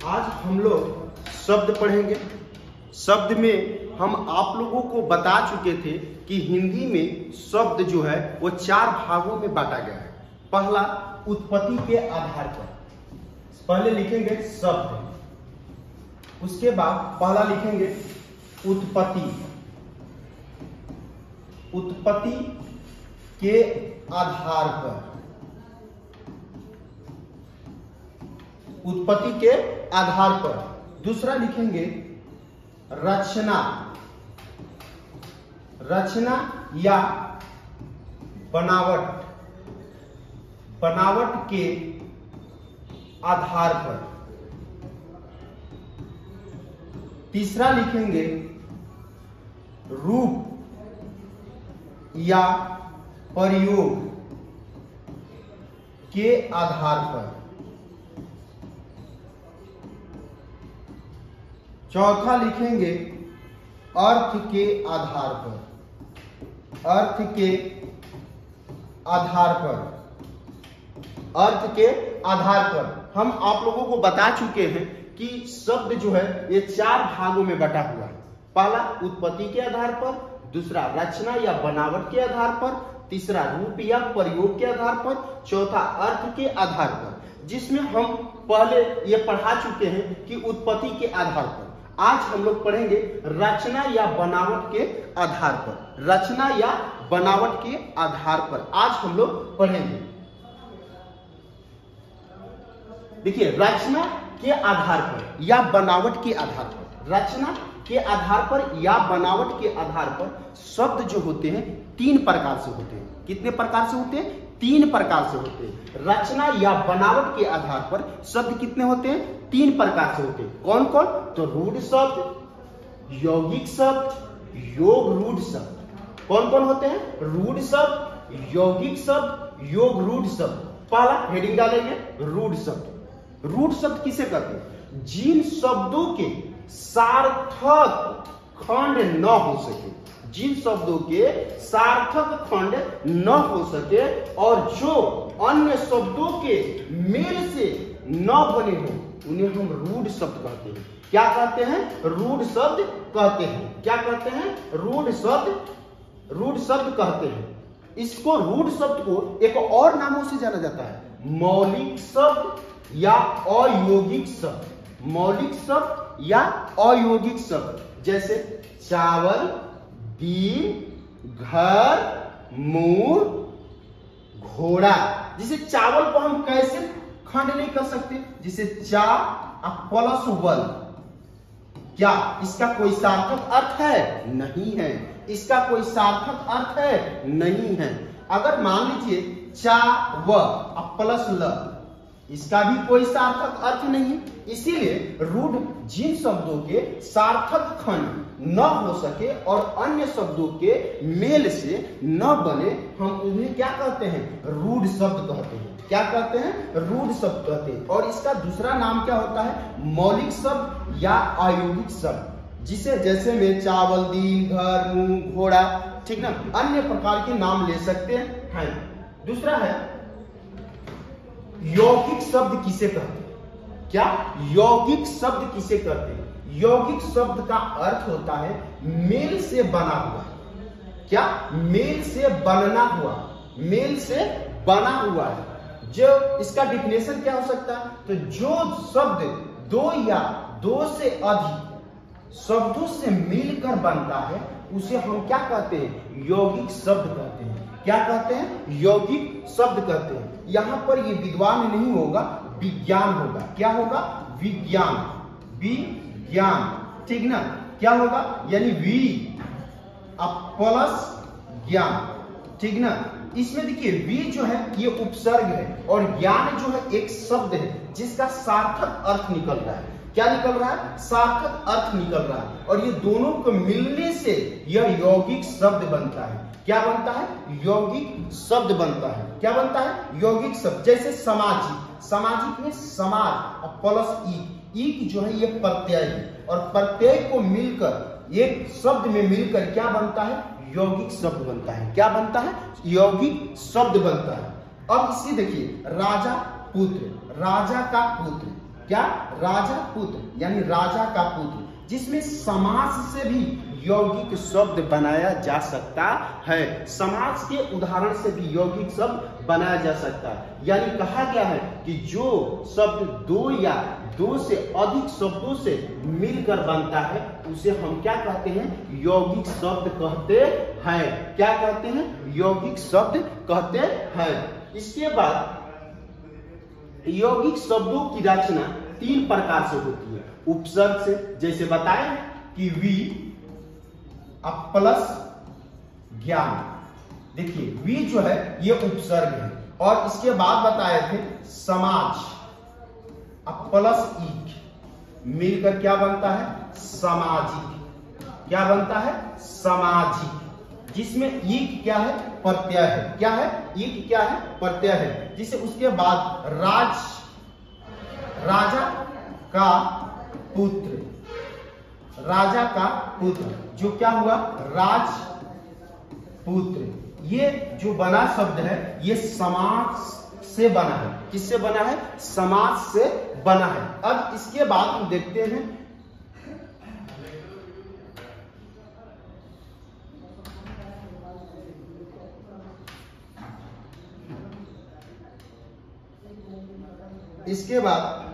आज हम लोग शब्द पढ़ेंगे। शब्द में हम आप लोगों को बता चुके थे कि हिंदी में शब्द जो है वो 4 भागों में बांटा गया है। पहला, उत्पत्ति के आधार पर। पहले लिखेंगे शब्द, उसके बाद पहला लिखेंगे उत्पत्ति। उत्पत्ति के आधार पर, उत्पत्ति के आधार पर। दूसरा लिखेंगे रचना। रचना या बनावट, बनावट के आधार पर। तीसरा लिखेंगे रूप या प्रयोग के आधार पर। चौथा लिखेंगे अर्थ के आधार पर। अर्थ के आधार पर, अर्थ के आधार पर। हम आप लोगों को बता चुके हैं कि शब्द जो है ये 4 भागों में बटा हुआ है। पहला उत्पत्ति के आधार पर, दूसरा रचना या बनावट के आधार पर, तीसरा रूप या प्रयोग के आधार पर, चौथा अर्थ के आधार पर। जिसमें हम पहले ये पढ़ा चुके हैं कि उत्पत्ति के आधार पर। आज हम लोग पढ़ेंगे रचना या बनावट के आधार पर। रचना या बनावट के आधार पर आज हम लोग पढ़ेंगे। देखिए, रचना के आधार पर या बनावट के आधार पर, रचना के आधार पर या बनावट के आधार पर शब्द जो होते हैं 3 प्रकार से होते हैं। कितने प्रकार से होते हैं? 3 प्रकार से होते हैं। रचना या बनावट के आधार पर शब्द कितने होते हैं? 3 प्रकार से होते हैं। कौन कौन? तो रूढ़ शब्द, यौगिक शब्द, योग रूढ़ शब्द। कौन कौन होते हैं? रूढ़ शब्द, यौगिक शब्द, योग रूढ़ शब्द। पहला हेडिंग डालेंगे रूढ़ शब्द। रूढ़ शब्द किसे कहते हैं? जिन शब्दों के सार्थक खंड न हो सके, जिन शब्दों के सार्थक खंड न हो सके और जो अन्य शब्दों के मेल से न बने हो, उन्हें हम रूढ़ शब्द कहते हैं। क्या कहते हैं? रूढ़ शब्द कहते हैं। क्या कहते हैं? रूढ़ शब्द, रूढ़ शब्द कहते हैं। इसको रूढ़ शब्द को एक और नामों से जाना जाता है, मौलिक शब्द या अयौगिक शब्द। मौलिक शब्द या अयौगिक शब्द जैसे चावल, दिन, घर, मोर, घोड़ा। जिसे चावल को हम कैसे खंड नहीं कर सकते? जिसे चा प्लस वल। क्या इसका कोई सार्थक अर्थ है? नहीं है। इसका कोई सार्थक अर्थ है? नहीं है। अगर मान लीजिए चा व प्लस ल, इसका भी कोई सार्थक अर्थ नहीं है। इसीलिए रूढ़ जिन शब्दों के सार्थक खंड न हो सके और अन्य शब्दों के मेल से न बने, हम उन्हें क्या कहते हैं? रूढ़ शब्द कहते हैं। क्या कहते हैं? रूढ़ शब्द कहते हैं। और इसका दूसरा नाम क्या होता है? मौलिक शब्द या अयौगिक शब्द। जिसे जैसे में चावल, दिन, घर, मुंह, घोड़ा, ठीक ना, अन्य प्रकार के नाम ले सकते हैं। दूसरा है यौगिक शब्द किसे कहते हैं? क्या यौगिक शब्द किसे कहते हैं? यौगिक शब्द का अर्थ होता है मेल से बना हुआ। क्या? मेल से बनना हुआ, मेल से बना हुआ है। जो इसका डिफिनेशन क्या हो सकता है? तो जो शब्द 2 या 2 से अधिक शब्दों से मिलकर बनता है उसे हम क्या कहते हैं? यौगिक शब्द कहते हैं। क्या कहते हैं? यौगिक शब्द कहते हैं। यहां पर ये विद्वान नहीं होगा, विज्ञान होगा। क्या होगा? विज्ञान, विज्ञान, ठीक ना। क्या होगा? यानी वी प्लस ज्ञान, ठीक ना। इसमें देखिए वी जो है ये उपसर्ग है और ज्ञान जो है एक शब्द है जिसका सार्थक अर्थ निकल रहा है। क्या निकल रहा है? सार्थक अर्थ निकल रहा है। और ये दोनों को मिलने से यह यौगिक शब्द बनता है। क्या बनता है? यौगिक शब्द बनता है। क्या बनता है? यौगिक शब्द। जैसे सामाजिक, सामाजिक में समाज और प्लस ईक जो है ये प्रत्यय है और प्रत्यय को मिलकर एक शब्द में मिलकर क्या बनता है? यौगिक शब्द बनता है। क्या बनता है? यौगिक शब्द बनता है। अब इसे देखिए, राजा पुत्र, राजा का पुत्र, क्या? राजा पुत्र यानी राजा का पुत्र, जिसमें समास से भी यौगिक शब्द बनाया जा सकता है। समास के उदाहरण से भी यौगिक शब्द बनाया जा सकता है। यानी कहा गया है कि जो शब्द दो या दो से अधिक शब्दों से मिलकर बनता है उसे हम क्या कहते हैं? यौगिक शब्द कहते हैं। क्या कहते हैं? यौगिक शब्द कहते हैं। इसके बाद यौगिक शब्दों की रचना 3 प्रकार से होती है। उपसर्ग से, जैसे बताए कि वी प्लस ज्ञान। देखिए वी जो है ये उपसर्ग है, और इसके बाद बताए थे समाज प्लस ईक मिलकर क्या बनता है? सामाजिक। क्या बनता है? सामाजिक, जिसमें ईक क्या है? प्रत्यय है। क्या है? ईक क्या है? प्रत्यय है। जिसे उसके बाद राजा का पुत्र, राजा का पुत्र जो क्या हुआ? राजपुत्र। ये जो बना शब्द है ये समास से बना है। किससे बना है? समास से बना है। अब इसके बाद हम देखते हैं इसके बाद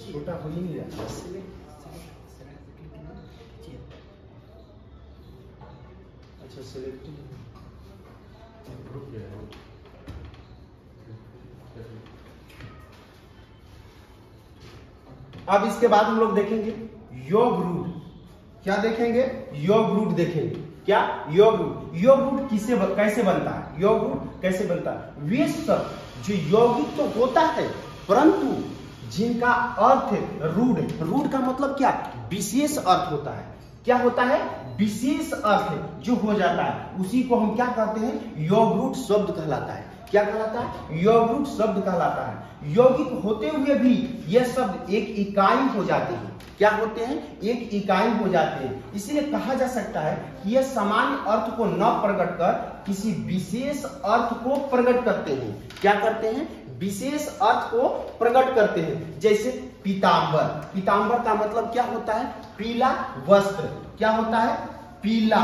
छोटा हो ही नहीं रहा। अच्छा सिलेक्ट अब इसके बाद हम लोग देखेंगे योग रूट। क्या देखेंगे? योग रूट देखेंगे। क्या? योग रूट। योग रूट कैसे बनता है? योग रूट कैसे बनता है? वे शब्द जो यौगिक तो होता है परंतु जिनका अर्थ रूढ़ का मतलब क्या? विशेष अर्थ होता है। क्या होता है? विशेष अर्थ जो हो जाता है उसी को हम क्या कहते हैं? योग रूट शब्द कहलाता है। क्या कहलाता है? योग रूट शब्द कहलाता है। यौगिक होते हुए भी यह शब्द एक इकाई हो जाते हैं। क्या होते हैं? एक इकाई हो जाते हैं। इसलिए कहा जा सकता है कि यह सामान्य अर्थ को न प्रकट कर किसी विशेष अर्थ को प्रकट करते हैं। क्या करते हैं? विशेष अर्थ को प्रकट करते हैं। जैसे पीतांबर। पीतांबर का मतलब क्या होता है? पीला वस्त्र। क्या होता है? पीला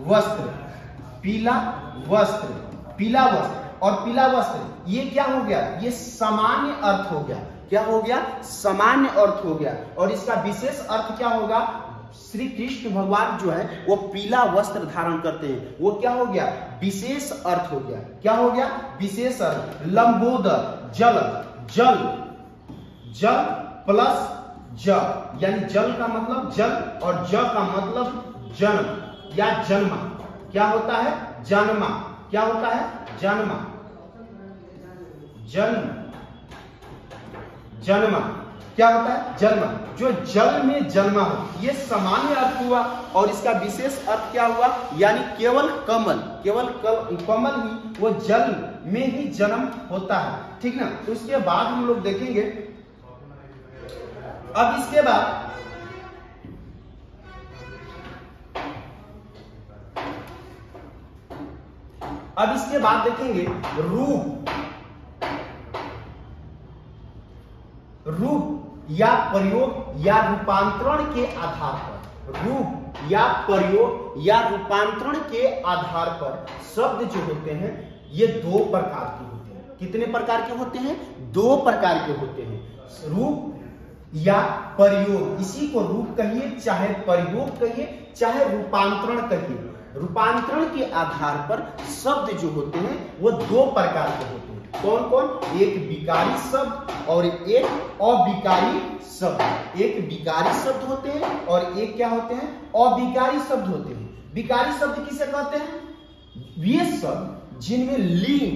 वस्त्र। पीला वस्त्र, पीला वस्त्र और पीला वस्त्र ये क्या हो गया? ये सामान्य अर्थ हो गया। क्या हो गया? सामान्य अर्थ हो गया। और इसका विशेष अर्थ क्या होगा? श्री कृष्ण भगवान जो है वो पीला वस्त्र धारण करते हैं। वो क्या हो गया? विशेष अर्थ हो गया। क्या हो गया? विशेष अर्थ। लंबोदर जल, जल जल प्लस ज यानी जल का मतलब जल और ज का मतलब जन्म या जन्मा। क्या होता है? जन्मा। क्या होता है? जन्मा, जन्म, जन्मा। क्या होता है? जन्म। जो जल में जन्मा हो ये सामान्य अर्थ हुआ। और इसका विशेष अर्थ क्या हुआ? यानी केवल कमल, केवल कमल ही वो जल में ही जन्म होता है। ठीक ना? तो इसके बाद हम लोग देखेंगे अब इसके बाद देखेंगे रूप या प्रयोग या रूपांतरण के आधार पर, रूप या प्रयोग या रूपांतरण के आधार पर शब्द जो होते हैं ये 2 प्रकार के होते हैं। कितने प्रकार के होते हैं? 2 प्रकार के होते हैं। रूप या प्रयोग, इसी को रूप कहिए, चाहे प्रयोग कहिए, चाहे रूपांतरण कहिए। रूपांतरण के आधार पर शब्द जो होते हैं वो दो प्रकार के होते हैं। कौन कौन? एक विकारी शब्द और एक अविकारी शब्द। एक विकारी शब्द होते हैं और एक क्या होते हैं? अविकारी शब्द होते हैं। विकारी शब्द किसे कहते हैं? वे शब्द जिनमें लिंग,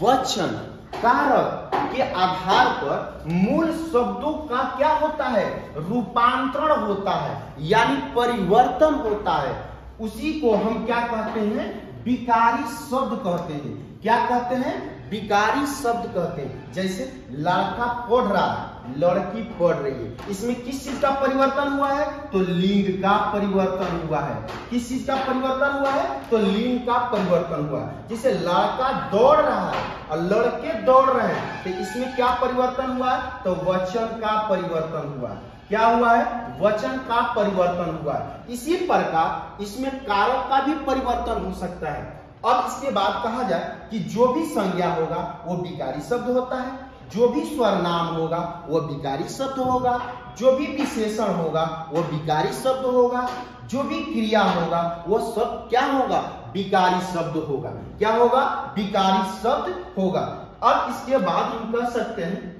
वचन, कारक के आधार पर मूल शब्दों का क्या होता है? रूपांतरण होता है, यानी परिवर्तन होता है। उसी को हम क्या कहते हैं? विकारी शब्द कहते हैं। क्या कहते हैं? विकारी शब्द कहते हैं। जैसे लड़का पढ़ रहा है, लड़की पढ़ रही है, इसमें किस चीज का परिवर्तन हुआ है? तो लिंग का परिवर्तन हुआ है। किस चीज का परिवर्तन हुआ है? तो लिंग का परिवर्तन हुआ है। जैसे लड़का दौड़ रहा है और लड़के दौड़ रहे हैं, तो इसमें क्या परिवर्तन हुआ है? तो वचन का परिवर्तन हुआ है। क्या हुआ है? वचन का परिवर्तन हुआ है। इसी प्रकार इसमें कारक का भी परिवर्तन हो सकता है। अब इसके बाद कहा जाए कि जो भी संज्ञा होगा वो विकारी शब्द होता है, जो भी स्वरनाम होगा वो विकारी शब्द होगा, जो भी विशेषण होगा वो विकारी शब्द होगा, जो भी क्रिया होगा वो सब क्या होगा? विकारी शब्द होगा। क्या होगा? विकारी शब्द होगा। अब इसके बाद हम कह सकते हैं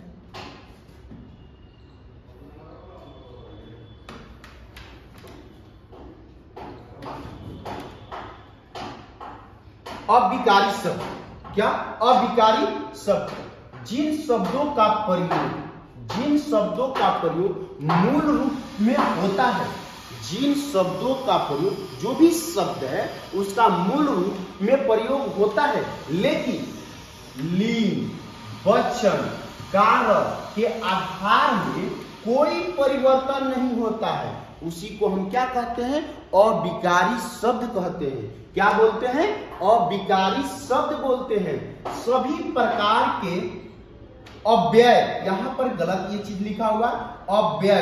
अविकारी शब्द। क्या? अविकारी शब्द जिन शब्दों का प्रयोग मूल रूप में होता है, जिन शब्दों का प्रयोग, जो भी शब्द है उसका मूल रूप में प्रयोग होता है, लेकिन लिंग, वचन, कारक के आधार में कोई परिवर्तन नहीं होता है, उसी को हम क्या कहते हैं? अविकारी शब्द कहते हैं। क्या बोलते हैं? अविकारी शब्द बोलते हैं। सभी प्रकार के अव्यय, यहां पर गलत ये चीज लिखा हुआ, अव्यय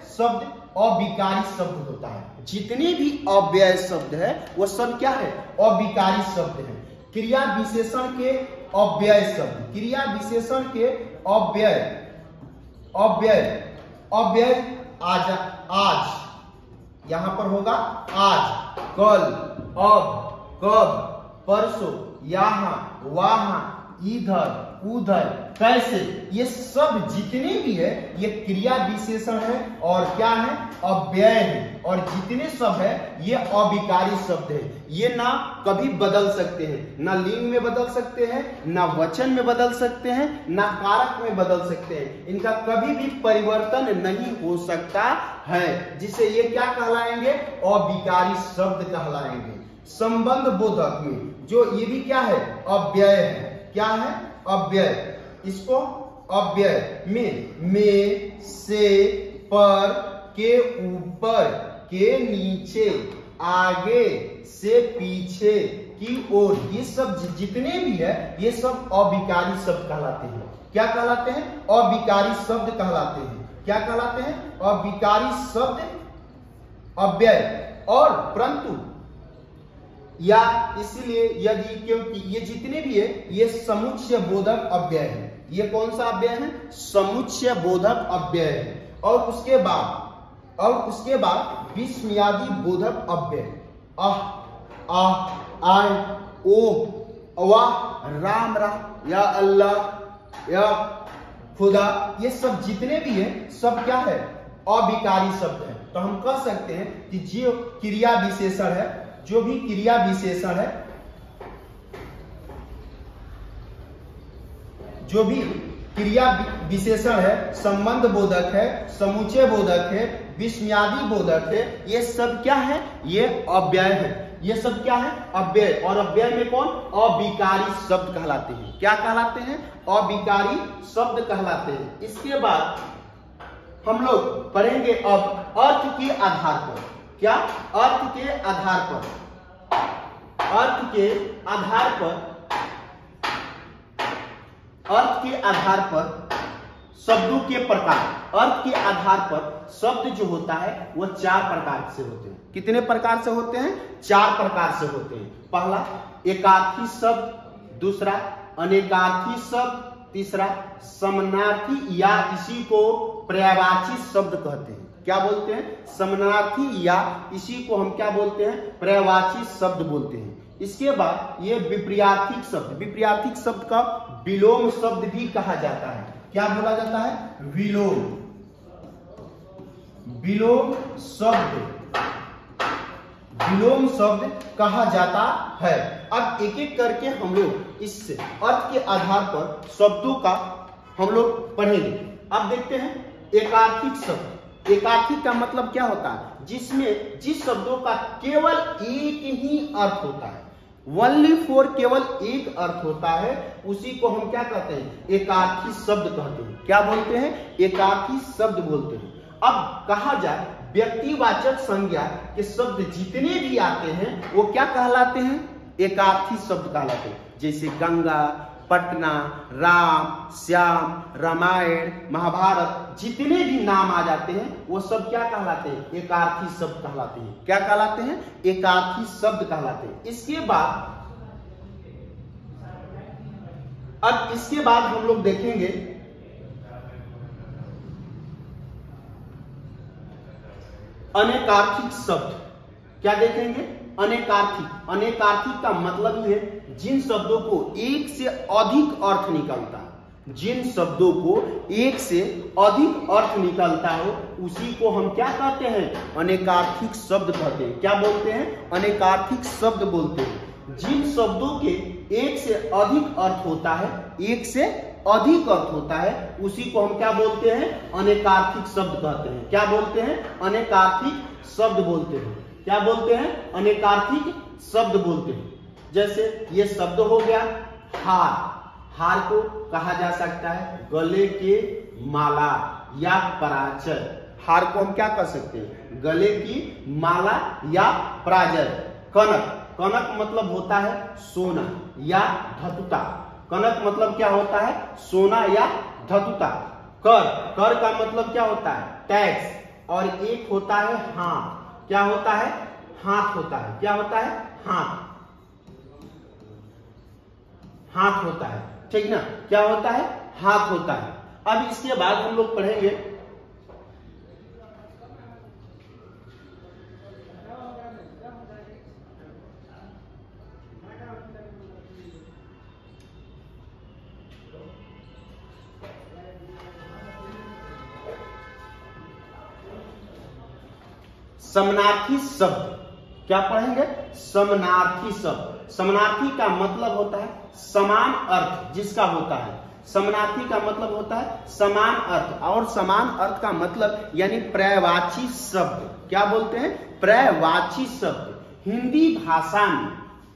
शब्द अविकारी शब्द होता है। जितने भी अव्यय शब्द है वो सब क्या है? अविकारी शब्द है। क्रिया विशेषण के अव्यय शब्द, क्रिया विशेषण के अव्यय आज, यहां पर होगा आज, कल, अब, कब, परसों, यहां, वहां, इधर, उधर, कैसे, ये सब जितने भी है ये क्रिया विशेषण है और क्या है? अव्यय है। और जितने शब्द है ये अविकारी शब्द है। ये ना कभी बदल सकते हैं, ना लिंग में बदल सकते हैं, ना वचन में बदल सकते हैं, ना कारक में बदल सकते हैं। इनका कभी भी परिवर्तन नहीं हो सकता है, जिसे ये क्या कहलाएंगे? अविकारी शब्द कहलाएंगे। संबंध बोधक में जो ये भी क्या है? अव्यय है। क्या है? अव्यय। इसको अव्यय में, से, पर, के ऊपर, के नीचे, आगे, से पीछे की ओर, ये सब जितने भी है ये सब अविकारी शब्द कहलाते हैं। क्या कहलाते हैं? अविकारी शब्द कहलाते हैं। क्या कहलाते हैं? अविकारी शब्द, अव्यय। और परंतु या इसलिए यदि, क्योंकि ये जितने भी है ये समुच्चय बोधक अव्यय है। ये कौन सा अव्यय है? समुच्चय बोधक अव्यय है। और उसके बाद विस्मयादि बोधक अव्यय, आह, आय, ओ, वाह, राम राम, या अल्लाह, या खुदा, ये सब जितने भी है सब क्या है? अविकारी शब्द है। तो हम कह सकते हैं कि जो क्रिया विशेषण है, जो भी क्रिया विशेषण है, जो भी क्रिया विशेषण है, संबंध बोधक है, समुच्चय बोधक है, विस्मयादि बोधक है, ये सब क्या है? ये अव्यय है। ये सब क्या है? अव्यय। और अव्यय में कौन? अविकारी शब्द कहलाते हैं। क्या कहलाते हैं? अविकारी शब्द कहलाते हैं। इसके बाद हम लोग पढ़ेंगे अब अर्थ के आधार पर। क्या? अर्थ के आधार पर, अर्थ के आधार पर, अर्थ के आधार पर शब्दों के प्रकार। अर्थ के आधार पर शब्द जो होता है वो 4 प्रकार से होते हैं। कितने प्रकार से होते हैं? 4 प्रकार से होते हैं। पहला एकार्थी शब्द, दूसरा अनेकार्थी शब्द, तीसरा समानार्थी या इसी को पर्यायवाची शब्द कहते हैं। क्या बोलते हैं? समानार्थी या इसी को हम क्या बोलते हैं? पर्यायवाची शब्द बोलते हैं। इसके बाद ये विपर्यायिक शब्द, विपर्यायिक शब्द का विलोम शब्द भी कहा जाता है। क्या बोला जाता है? विलोम, विलोम शब्द, विलोम शब्द कहा जाता है। अब एक एक करके हम लोग इस अर्थ के आधार पर शब्दों का हम लोग पढ़ेंगे। अब देखते हैं एकार्थिक शब्द। एकार्थिक का मतलब क्या होता है? जिसमें जिस शब्दों का केवल एक ही अर्थ होता है, ओनली फॉर, केवल एक अर्थ होता है, उसी को हम क्या कहते हैं? एकार्थी शब्द कहते हैं। क्या बोलते हैं? एकार्थी शब्द बोलते हैं। अब कहा जाए व्यक्तिवाचक संज्ञा के शब्द जितने भी आते हैं वो क्या कहलाते हैं? एकार्थी शब्द कहलाते हैं। जैसे गंगा, पटना, राम, श्याम, रामायण, महाभारत, जितने भी नाम आ जाते हैं वो सब क्या कहलाते हैं? एकार्थी शब्द कहलाते हैं। क्या कहलाते हैं? एकार्थी शब्द कहलाते हैं। इसके बाद हम लोग देखेंगे अनेकार्थिक शब्द। क्या देखेंगे? अनेकार्थिक। अनेकार्थिक का मतलब ही है जिन शब्दों को एक से अधिक अर्थ निकलता है, जिन शब्दों को एक से अधिक अर्थ निकलता हो उसी को हम क्या कहते हैं? अनेकार्थिक शब्द कहते हैं। क्या बोलते हैं? अनेकार्थिक शब्द बोलते हैं। जिन शब्दों के एक से अधिक अर्थ होता है, एक से अधिक अर्थ होता है, उसी को हम क्या बोलते हैं? अनेकार्थिक शब्द कहते हैं। क्या बोलते हैं? अनेकार्थिक शब्द बोलते हैं। क्या बोलते हैं? अनेकार्थिक शब्द बोलते हैं। जैसे ये शब्द हो गया हार। हार को कहा जा सकता है गले के माला या पराजय। हार को हम क्या कह सकते हैं? गले की माला या पराजय। कनक, कनक मतलब होता है सोना या धतुता। कनक मतलब क्या होता है? सोना या धतुता। कर, कर का मतलब क्या होता है? टैक्स। और एक होता है हाथ। क्या होता है? हाथ होता है। क्या होता है? हाथ, हाथ होता है। ठीक ना? क्या होता है? हाथ होता है। अब इसके बाद हम लोग पढ़ेंगे समानार्थी शब्द। क्या पढ़ेंगे? समानार्थी शब्द। समानार्थी का मतलब होता है समान अर्थ जिसका होता है। समानार्थी का मतलब होता है समान अर्थ, और समान अर्थ का मतलब यानी पर्यायवाची शब्द। क्या बोलते हैं? पर्यायवाची शब्द। हिंदी भाषा में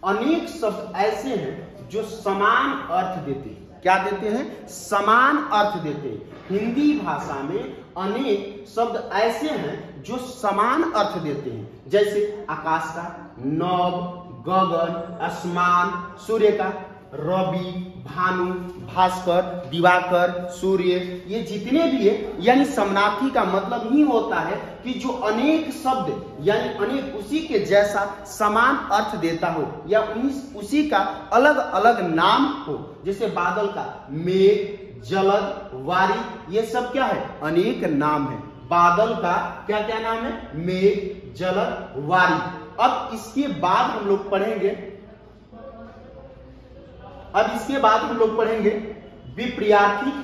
अनेक शब्द ऐसे हैं जो समान अर्थ देते हैं। क्या देते हैं? समान अर्थ देते हैं। हिंदी भाषा में अनेक शब्द ऐसे हैं जो समान अर्थ देते हैं। जैसे आकाश का, नभ, गगन, आसमान, सूर्य का, रवि, भानु, भास्कर, दिवाकर, सूर्य, ये जितने भी है, यानी समानार्थी का मतलब ही होता है कि जो अनेक शब्द यानी अनेक उसी के जैसा समान अर्थ देता हो या उसी का अलग अलग नाम हो। जैसे बादल का मेघ, जलद, वारी, ये सब क्या है? अनेक नाम है। बादल का क्या क्या नाम है? मेघ, जलद, वारी। अब इसके बाद हम लोग पढ़ेंगे विपर्यायिक,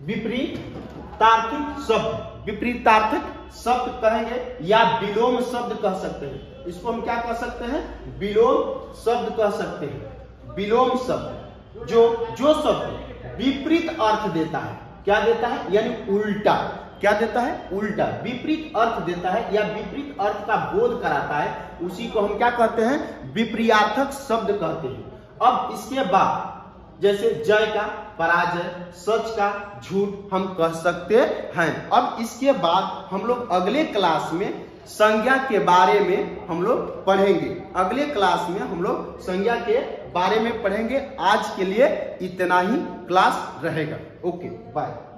विपरीतार्थिक शब्द। विपरीतार्थिक शब्द कहेंगे या विलोम शब्द कह सकते हैं। इसको हम क्या कह सकते हैं? विलोम शब्द कह सकते हैं। विलोम शब्द जो शब्द विपरीत अर्थ देता है। क्या देता है? यानी उल्टा। क्या देता है? उल्टा, विपरीत अर्थ देता है या विपरीत अर्थ का बोध कराता है, उसी को हम क्या कहते हैं? विपर्यायर्थक शब्द कहते हैं। अब इसके बाद जैसे जय का पराजय, सच का झूठ हम कह सकते हैं। अब इसके बाद हम लोग अगले क्लास में संज्ञा के बारे में हम लोग पढ़ेंगे। अगले क्लास में हम लोग संज्ञा के बारे में पढ़ेंगे। आज के लिए इतना ही क्लास रहेगा। Okay, bye.